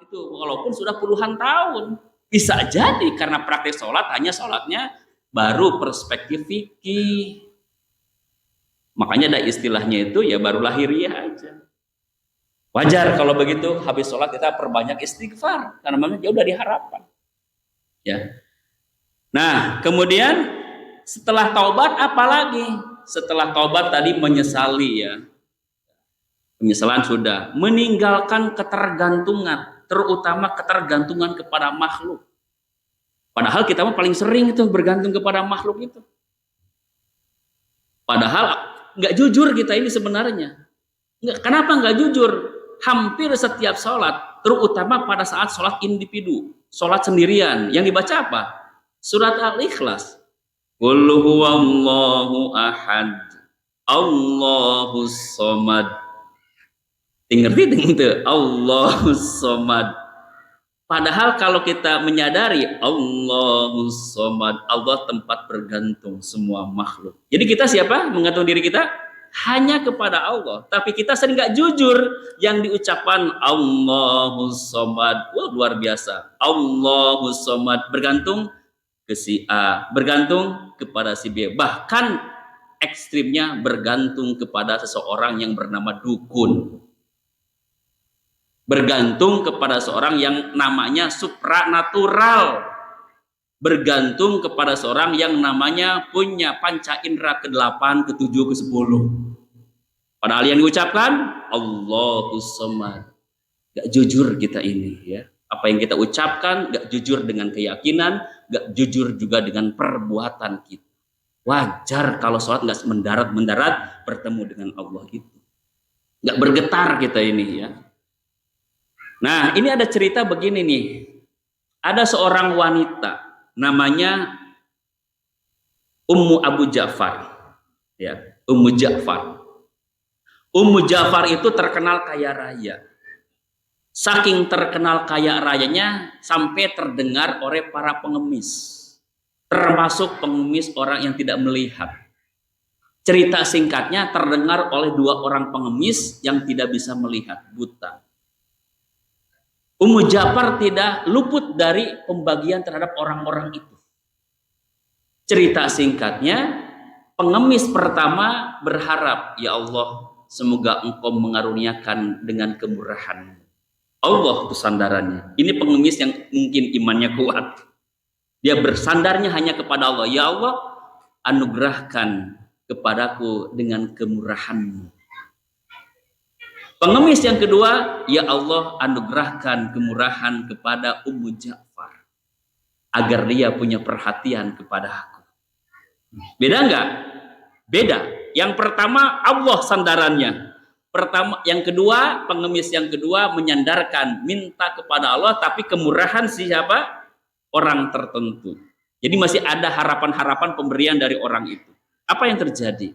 itu walaupun sudah puluhan tahun. Bisa jadi karena praktek sholat hanya sholatnya baru perspektif fikih. Makanya ada istilahnya itu ya baru lahiriah aja. Wajar kalau begitu, habis sholat kita perbanyak istighfar karena memang jauh dari harapan. Ya. Nah, kemudian setelah taubat apa lagi? Setelah taubat tadi menyesali ya. Penyesalan sudah, meninggalkan ketergantungan, terutama ketergantungan kepada makhluk. Padahal kita mah paling sering itu bergantung kepada makhluk itu. Padahal nggak jujur kita ini sebenarnya. Kenapa nggak jujur? Hampir setiap sholat, terutama pada saat sholat individu, sholat sendirian, yang dibaca apa? Surat Al-Ikhlas. Qul huwallahu ahad, Allahus somad. Ngerti itu Allahus somad. Padahal kalau kita menyadari Allahus somad, Allah tempat bergantung semua makhluk. Jadi kita siapa? Menggantung diri kita hanya kepada Allah. Tapi kita sering nggak jujur yang diucapkan Allahus somad. Wah, luar biasa. Allahus somad bergantung ke si A, bergantung kepada si B. Bahkan ekstrimnya bergantung kepada seseorang yang bernama dukun. Bergantung kepada seorang yang namanya supranatural, bergantung kepada seorang yang namanya punya panca indera ke-8, ke-7, ke-10. Padahal yang diucapkan Allahus somad. Gak jujur kita ini ya. Apa yang kita ucapkan gak jujur dengan keyakinan, gak jujur juga dengan perbuatan kita. Wajar kalau sholat gak mendarat bertemu dengan Allah itu. Gak bergetar kita ini ya. Nah, ini ada cerita begini nih. Ada seorang wanita namanya Ummu Abu Ja'far. Ya, Ummu Ja'far. Ummu Ja'far itu terkenal kaya raya. Saking terkenal kaya rayanya sampai terdengar oleh para pengemis. Termasuk pengemis orang yang tidak melihat. Cerita singkatnya terdengar oleh 2 orang pengemis yang tidak bisa melihat, buta. Ummu Ja'far tidak luput dari pembagian terhadap orang-orang itu. Cerita singkatnya, pengemis pertama berharap, ya Allah, semoga engkau mengaruniakan dengan kemurahan. Allah itu sandarannya. Ini pengemis yang mungkin imannya kuat. Dia bersandarnya hanya kepada Allah. Ya Allah, anugerahkan kepadaku dengan kemurahan-Mu. Pengemis yang kedua, ya Allah anugerahkan kemurahan kepada Ummu Ja'far agar dia punya perhatian kepada aku. Beda enggak? Beda. Yang pertama Allah sandarannya. Yang kedua, pengemis yang kedua menyandarkan, minta kepada Allah, tapi kemurahan siapa? Orang tertentu. Jadi masih ada harapan-harapan pemberian dari orang itu. Apa yang terjadi?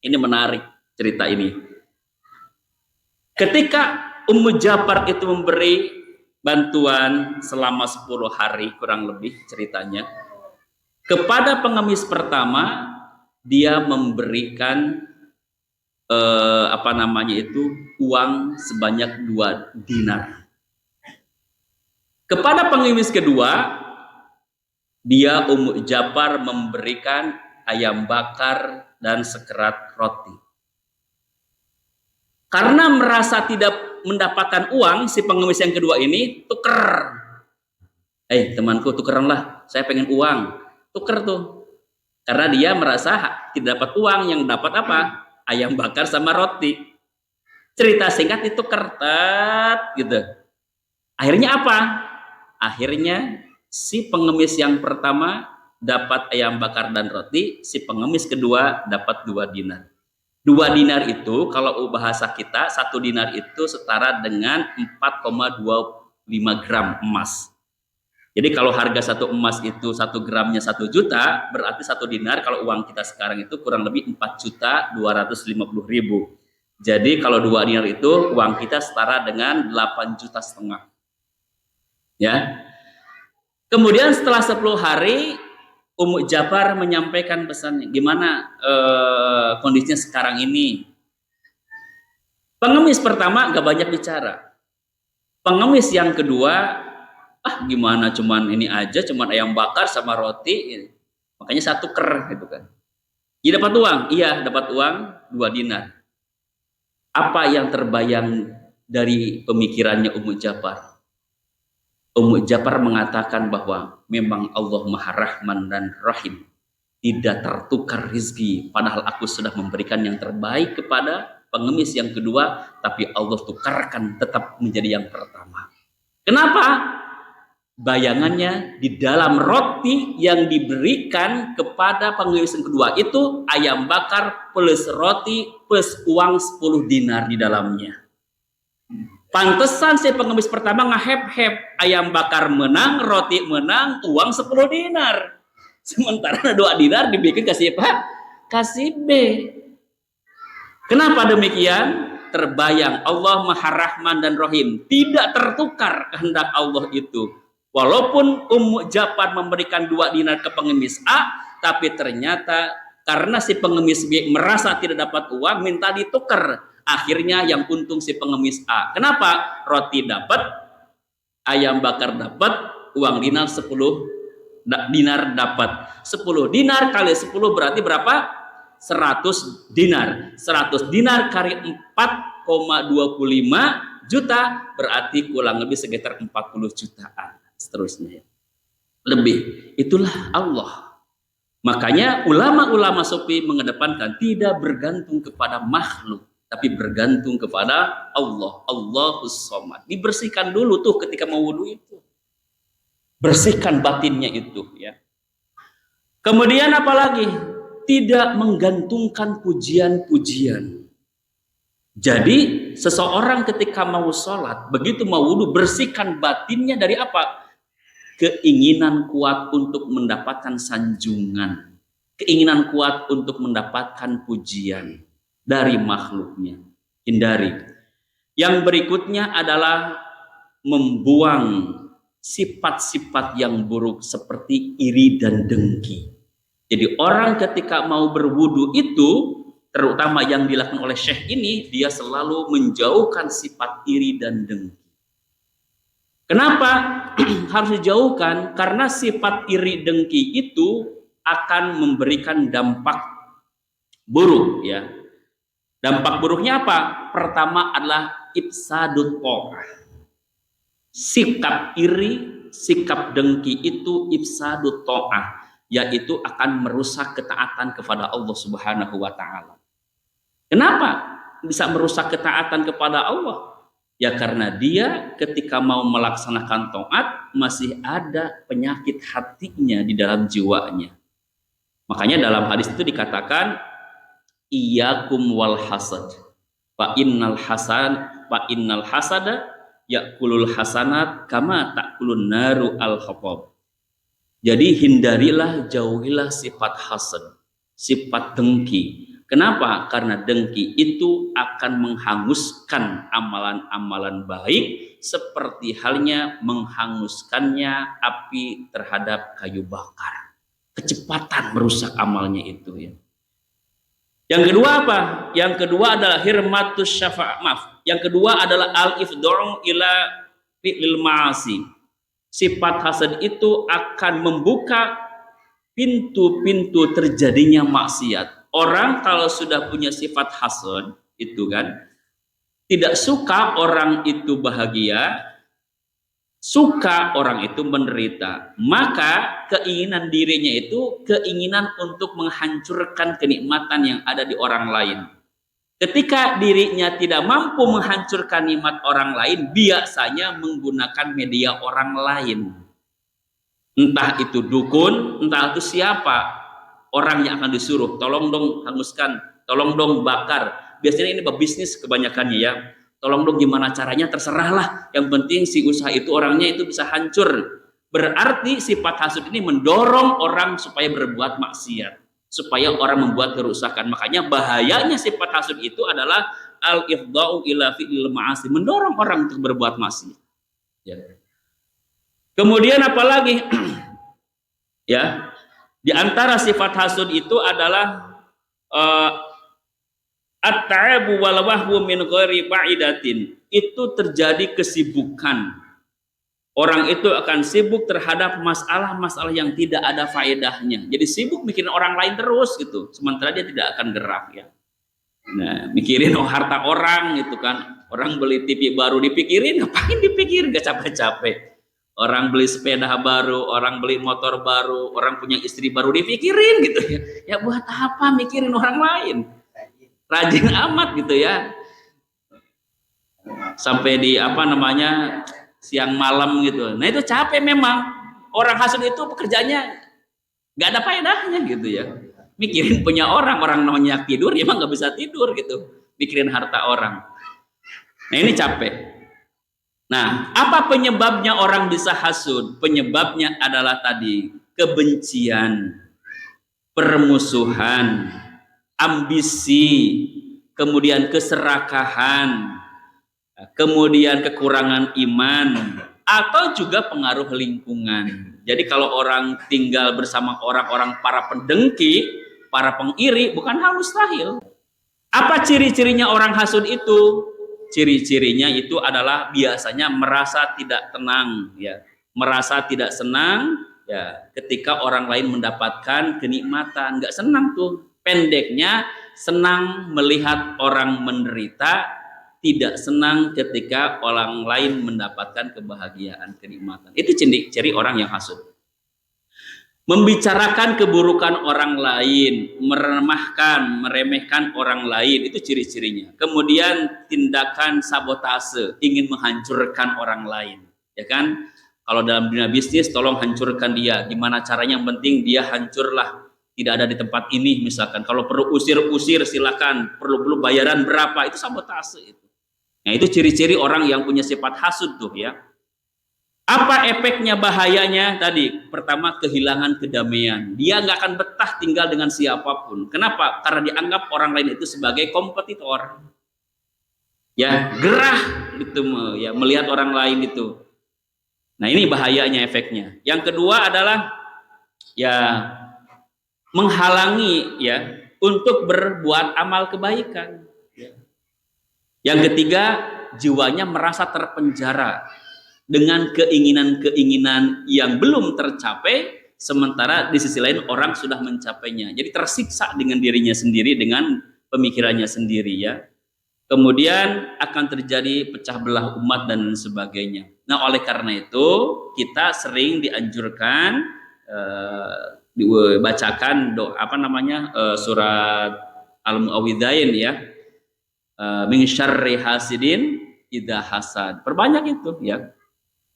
Ini menarik cerita ini. Ketika Ummu Ja'far itu memberi bantuan selama 10 hari kurang lebih ceritanya, kepada pengemis pertama dia memberikan uang sebanyak 2 dinar. Kepada pengemis kedua dia Ummu Ja'far memberikan ayam bakar dan sekerat roti. Karena merasa tidak mendapatkan uang, si pengemis yang kedua ini tuker. Temanku tukeranlah, saya pengen uang. Tuker tuh. Karena dia merasa tidak dapat uang, yang dapat apa? Ayam bakar sama roti. Cerita singkat ditukar, gitu. Akhirnya apa? Akhirnya si pengemis yang pertama dapat ayam bakar dan roti, si pengemis kedua dapat 2 dinar. 2 dinar itu kalau bahasa kita 1 dinar itu setara dengan 4,25 gram emas. Jadi kalau harga 1 emas itu 1 gramnya 1 juta, berarti 1 dinar kalau uang kita sekarang itu kurang lebih 4.250.000. Jadi kalau 2 dinar itu uang kita setara dengan 8,5 juta. Ya. Kemudian setelah 10 hari Ummu Ja'far menyampaikan pesannya, gimana kondisinya sekarang ini? Pengemis pertama gak banyak bicara. Pengemis yang kedua, gimana cuman ini aja, cuman ayam bakar sama roti, makanya saya tuker gitu kan. Iya dapat uang, iya dapat uang 2 dinar. Apa yang terbayang dari pemikirannya Ummu Ja'far? Ummu Ja'far mengatakan bahwa memang Allah Maha Rahman dan Rahim, tidak tertukar rizki, padahal aku sudah memberikan yang terbaik kepada pengemis yang kedua, tapi Allah tukarkan tetap menjadi yang pertama. Kenapa? Bayangannya di dalam roti yang diberikan kepada pengemis yang kedua itu ayam bakar plus roti plus uang 10 dinar di dalamnya. Pantesan si pengemis pertama ngehep-hep, ayam bakar menang, roti menang, uang 10 dinar. Sementara 2 dinar dibikin kasih apa? Kasih B. Kenapa demikian? Terbayang Allah Maha Rahman dan Rahim, tidak tertukar kehendak Allah itu. Walaupun Ummu Ja'far memberikan 2 dinar ke pengemis A, tapi ternyata karena si pengemis B merasa tidak dapat uang, minta ditukar. Akhirnya yang untung si pengemis A. Kenapa? Roti dapat, ayam bakar dapat, uang dinar 10 dinar dapat. 10 dinar kali 10 berarti berapa? 100 dinar. 100 dinar kali 4,25 juta berarti kurang lebih sekitar 40 jutaan. Seterusnya lebih. Itulah Allah. Makanya ulama-ulama sufi mengedepankan tidak bergantung kepada makhluk, tapi bergantung kepada Allah. Allahus Somad. Dibersihkan dulu tuh ketika mau wudu itu, bersihkan batinnya itu ya. Kemudian apalagi? Tidak menggantungkan pujian-pujian. Jadi seseorang ketika mau sholat, begitu mau wudu, bersihkan batinnya dari apa? Keinginan kuat untuk mendapatkan sanjungan, keinginan kuat untuk mendapatkan pujian dari makhluknya. Hindari. Yang berikutnya adalah membuang sifat-sifat yang buruk seperti iri dan dengki. Jadi orang ketika mau berwudu itu, terutama yang dilakukan oleh Syekh ini, dia selalu menjauhkan sifat iri dan dengki. Kenapa harus dijauhkan? Karena sifat iri dengki itu akan memberikan dampak buruk ya. Dampak buruknya apa? Pertama adalah ifsadut ta'ah. Sikap iri, sikap dengki itu ifsadut ta'ah, yaitu akan merusak ketaatan kepada Allah Subhanahu wa taala. Kenapa bisa merusak ketaatan kepada Allah? Ya karena dia ketika mau melaksanakan taat masih ada penyakit hatinya di dalam jiwanya. Makanya dalam hadis itu dikatakan iyyakum wal hasad fa innal hasada yakulul hasanat kama takulun naru al hatab. Jadi hindarilah, jauhilah sifat hasad, sifat dengki. Kenapa? Karena dengki itu akan menghanguskan amalan-amalan baik seperti halnya menghanguskannya api terhadap kayu bakar. Kecepatan merusak amalnya itu ya. Yang kedua apa? Yang kedua adalah hirmatus syafa'ah. Yang kedua adalah al-ifda'u ila fi'lil ma'asi. Sifat hasad itu akan membuka pintu-pintu terjadinya maksiat. Orang kalau sudah punya sifat hasad itu kan tidak suka orang itu bahagia, suka orang itu menderita, maka keinginan dirinya itu keinginan untuk menghancurkan kenikmatan yang ada di orang lain. Ketika dirinya tidak mampu menghancurkan nikmat orang lain, biasanya menggunakan media orang lain. Entah itu dukun, entah itu siapa orang yang akan disuruh, tolong dong hanguskan, tolong dong bakar. Biasanya ini bisnis kebanyakannya ya. Tolong dong gimana caranya, terserahlah. Yang penting si usaha itu orangnya itu bisa hancur. Berarti sifat hasud ini mendorong orang supaya berbuat maksiat, supaya orang membuat kerusakan. Makanya bahayanya sifat hasud itu adalah al-ifda'u ila fi'lil ma'asi, mendorong orang untuk berbuat maksiat. Ya. Kemudian apalagi? Ya. Di antara sifat hasud itu adalah At-ta'abu wal wahwu min ghairi ba'idatin. Itu terjadi kesibukan. Orang itu akan sibuk terhadap masalah-masalah yang tidak ada faedahnya. Jadi sibuk mikirin orang lain terus gitu. Sementara dia tidak akan gerak ya. Nah, mikirin harta orang gitu kan. Orang beli TV baru dipikirin, ngapain dipikirin, gak capek-capek. Orang beli sepeda baru, orang beli motor baru, orang punya istri baru dipikirin gitu ya. Ya buat apa mikirin orang lain? Rajin amat gitu ya. Sampai di apa namanya siang malam gitu. Nah itu capek memang. Orang hasud itu pekerjaannya nggak ada faedahnya gitu ya. Mikirin punya orang namanya tidur, dia emang nggak bisa tidur gitu. Mikirin harta orang. Nah ini capek. Nah apa penyebabnya orang bisa hasud? Penyebabnya adalah tadi kebencian, permusuhan, ambisi, kemudian keserakahan, kemudian kekurangan iman, atau juga pengaruh lingkungan. Jadi kalau orang tinggal bersama orang-orang para pendengki, para pengiri, bukan hal mustahil. Apa ciri-cirinya orang hasud itu? Ciri-cirinya itu adalah biasanya merasa tidak tenang, ya, merasa tidak senang, ya, ketika orang lain mendapatkan kenikmatan, nggak senang tuh. Pendeknya, senang melihat orang menderita, tidak senang ketika orang lain mendapatkan kebahagiaan, kenikmatan. Itu ciri orang yang hasud. Membicarakan keburukan orang lain, meremehkan orang lain, itu ciri-cirinya. Kemudian tindakan sabotase, ingin menghancurkan orang lain, ya kan? Kalau dalam dunia bisnis, tolong hancurkan dia. Gimana caranya? Yang penting dia hancurlah, tidak ada di tempat ini misalkan. Kalau perlu usir silakan. Perlu bayaran berapa? Itu sabotase itu. Nah itu ciri-ciri orang yang punya sifat hasud tuh ya. Apa efeknya, bahayanya? Tadi pertama, kehilangan kedamaian. Dia nggak akan betah tinggal dengan siapapun. Kenapa? Karena dianggap orang lain itu sebagai kompetitor. Ya, gerah gitu ya, melihat orang lain itu. Nah, ini bahayanya efeknya. Yang kedua adalah ya menghalangi ya untuk berbuat amal kebaikan. Yang ketiga, jiwanya merasa terpenjara dengan keinginan-keinginan yang belum tercapai, sementara di sisi lain orang sudah mencapainya. Jadi tersiksa dengan dirinya sendiri, dengan pemikirannya sendiri ya. Kemudian akan terjadi pecah belah umat dan sebagainya. Nah, oleh karena itu kita sering dianjurkan dibacakan doa surat Al-Mu'awwidzain ya. Min syarri hasidin idza hasad. Perbanyak itu ya.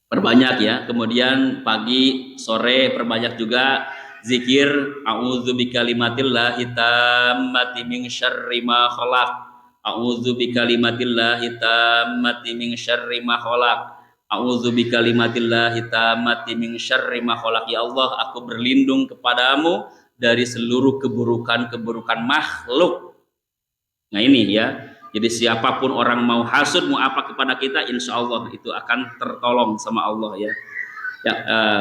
Perbanyak ya. Kemudian pagi, sore perbanyak juga zikir a'udzu bikalimatillahi tammati min syarri ma khalaq. A'udzu bikalimatillahi tammati min syarri ma khalaq. A'udzu bikalimatillahi tammati min syarri ma khalaq. Ya Allah, aku berlindung kepadamu dari seluruh keburukan-keburukan makhluk. Nah ini ya. Jadi siapapun orang mau hasud, mau apa kepada kita, insya Allah itu akan tertolong sama Allah ya.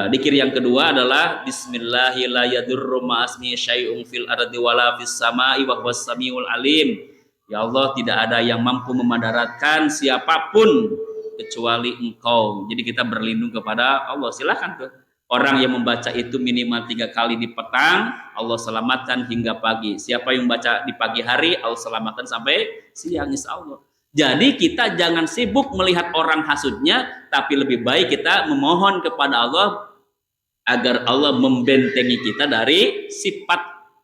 Dikir yang kedua adalah Bismillahi la yadurru ma'asmi syai'un fil ardi wala fis sama'i wa huwas samiul alim. Ya Allah, tidak ada yang mampu memadaratkan siapapun kecuali Engkau. Jadi kita berlindung kepada Allah. Silakan tuh. Orang yang membaca itu minimal 3 kali di petang, Allah selamatkan hingga pagi. Siapa yang baca di pagi hari, Allah selamatkan sampai siang, insya Allah. Jadi kita jangan sibuk melihat orang hasudnya, tapi lebih baik kita memohon kepada Allah agar Allah membentengi kita dari sifat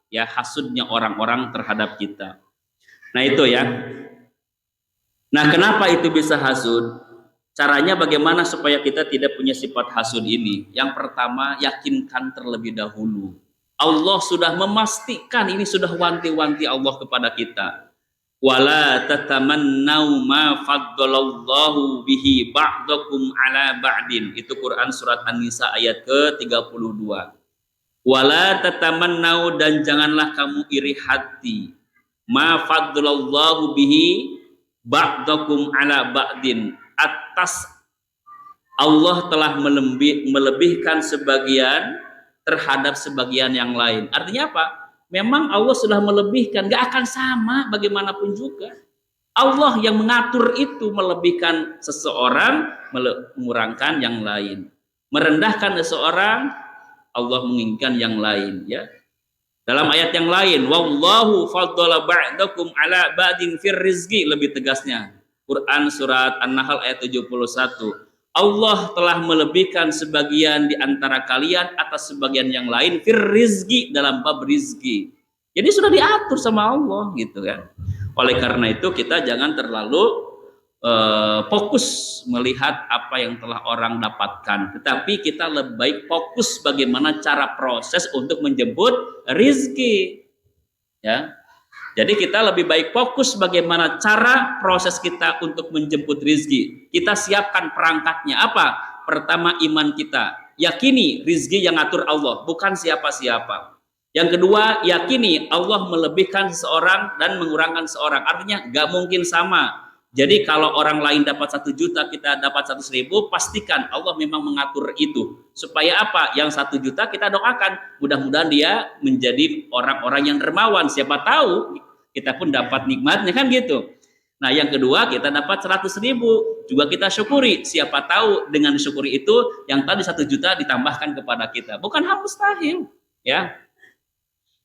ya hasudnya orang-orang terhadap kita. Nah itu ya. Nah kenapa itu bisa hasud? Caranya bagaimana supaya kita tidak punya sifat hasud ini? Yang pertama, yakinkan terlebih dahulu. Allah sudah memastikan, ini sudah wanti-wanti Allah kepada kita. Wala tatamannau ma faddalallahu bihi ba'dakum ala ba'din. Itu Quran surat An-Nisa ayat ke-32. Wala tatamannau, dan janganlah kamu iri hati. Ma faddalallahu bihi ba'dakum ala ba'din. Atas Allah telah melebihkan sebagian terhadap sebagian yang lain. Artinya apa? Memang Allah sudah melebihkan, nggak akan sama bagaimanapun juga. Allah yang mengatur itu, melebihkan seseorang, mengurangkan yang lain. Merendahkan seseorang, Allah menginginkan yang lain, ya. Dalam ayat yang lain, wallahu faddala ba'dakum ala ba'din fir rizqi, lebih tegasnya. Quran surat An-Nahl ayat 71. Allah telah melebihkan sebagian di antara kalian atas sebagian yang lain fir rizqi, dalam bab rizki. Jadi sudah diatur sama Allah gitu kan. Oleh karena itu kita jangan terlalu fokus melihat apa yang telah orang dapatkan, tetapi kita lebih baik fokus bagaimana cara proses untuk menjemput rizki, ya. Jadi kita lebih baik fokus bagaimana cara proses kita untuk menjemput rizki. Kita siapkan perangkatnya apa? Pertama, iman kita, yakini rizki yang ngatur Allah, bukan siapa-siapa. Yang kedua, yakini Allah melebihkan seseorang dan mengurangkan seorang, artinya nggak mungkin sama. Jadi kalau orang lain dapat 1 juta, kita dapat 100.000, pastikan Allah memang mengatur itu. Supaya apa? Yang 1 juta kita doakan, mudah-mudahan dia menjadi orang-orang yang dermawan. Siapa tahu kita pun dapat nikmatnya, kan gitu. Nah yang kedua, kita dapat 100.000, juga kita syukuri. Siapa tahu dengan syukuri itu, yang tadi 1 juta ditambahkan kepada kita. Bukan hal mustahil, ya.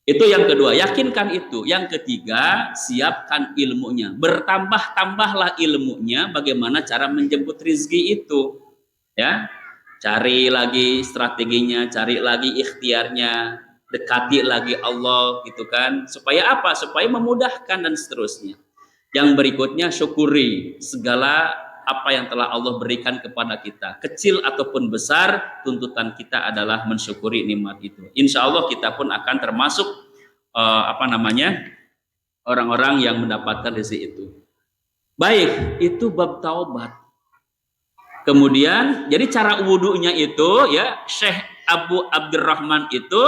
Itu yang kedua, yakinkan itu. Yang ketiga, siapkan ilmunya. Bertambah-tambahlah ilmunya bagaimana cara menjemput rizki itu. Ya, cari lagi strateginya, cari lagi ikhtiarnya, dekati lagi Allah gitu kan. Supaya apa? Supaya memudahkan dan seterusnya. Yang berikutnya, syukuri segala apa yang telah Allah berikan kepada kita. Kecil ataupun besar, tuntutan kita adalah mensyukuri nikmat itu. Insya Allah kita pun akan termasuk orang-orang yang mendapatkan rezeki itu. Baik, itu bab taubat. Kemudian, jadi cara wudunya itu, ya, Syekh Abu Abdurrahman itu,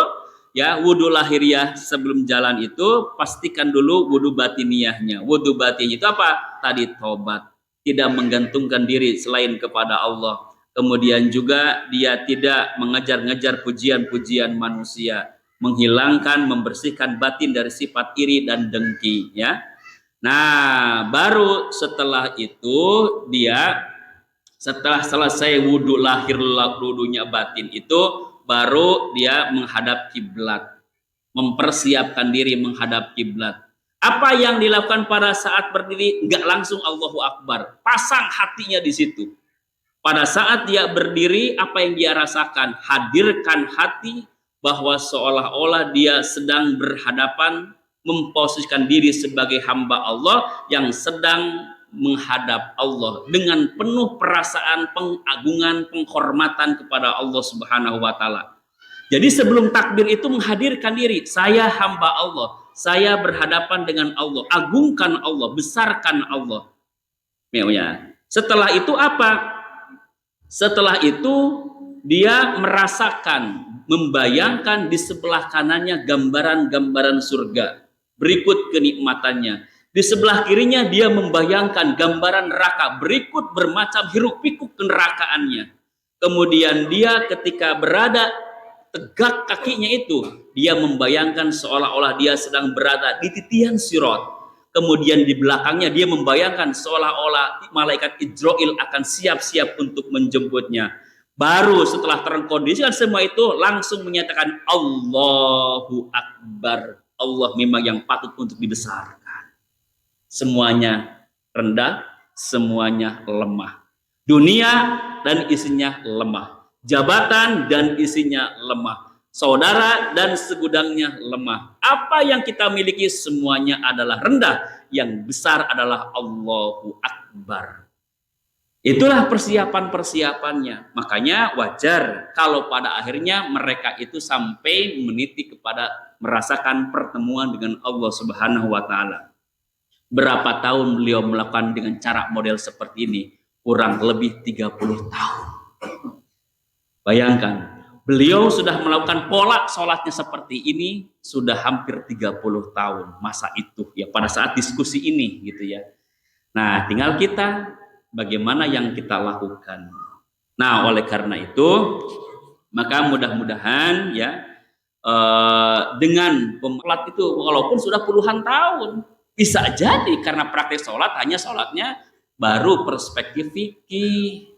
ya, wudu lahiriah sebelum jalan itu, pastikan dulu wudu batiniyahnya. Wudu batiniyah itu apa? Tadi taubat. Tidak menggantungkan diri selain kepada Allah. Kemudian juga dia tidak mengejar-ngejar pujian-pujian manusia, menghilangkan, membersihkan batin dari sifat iri dan dengki, ya. Nah, baru setelah itu dia, setelah selesai wudhu lahir, wudhunya batin itu, baru dia menghadap kiblat, mempersiapkan diri menghadap kiblat. Apa yang dilakukan pada saat berdiri? Enggak langsung Allahu Akbar, pasang hatinya di situ. Pada saat dia berdiri, apa yang dia rasakan? Hadirkan hati bahwa seolah-olah dia sedang berhadapan, memposisikan diri sebagai hamba Allah yang sedang menghadap Allah dengan penuh perasaan pengagungan, penghormatan kepada Allah Subhanahu wa taala. Jadi sebelum takbir itu menghadirkan diri, saya hamba Allah, saya berhadapan dengan Allah, agungkan Allah, besarkan Allah. Ya. Setelah itu apa? Setelah itu dia merasakan, membayangkan di sebelah kanannya gambaran-gambaran surga, berikut kenikmatannya. Di sebelah kirinya dia membayangkan gambaran neraka, berikut bermacam hiruk-pikuk kenerakaannya. Kemudian dia ketika berada tegak kakinya itu, dia membayangkan seolah-olah dia sedang berada di titian sirat. Kemudian di belakangnya dia membayangkan seolah-olah malaikat Israil akan siap-siap untuk menjemputnya. Baru setelah terkondisikan semua itu, langsung menyatakan Allahu Akbar. Allah memang yang patut untuk dibesarkan. Semuanya rendah, semuanya lemah. Dunia dan isinya lemah. Jabatan dan isinya lemah. Saudara dan segudangnya lemah. Apa yang kita miliki semuanya adalah rendah. Yang besar adalah Allahu Akbar. Itulah persiapan-persiapannya. Makanya wajar kalau pada akhirnya mereka itu sampai meniti kepada merasakan pertemuan dengan Allah Subhanahu wa taala. Berapa tahun beliau melakukan dengan cara model seperti ini? Kurang lebih 30 tahun. Bayangkan, beliau sudah melakukan pola sholatnya seperti ini sudah hampir 30 tahun masa itu, ya, pada saat diskusi ini gitu ya. Nah, tinggal kita bagaimana yang kita lakukan. Nah, oleh karena itu, maka mudah-mudahan ya dengan sholat itu walaupun sudah puluhan tahun. Bisa jadi karena praktek sholat hanya sholatnya baru perspektif fikih.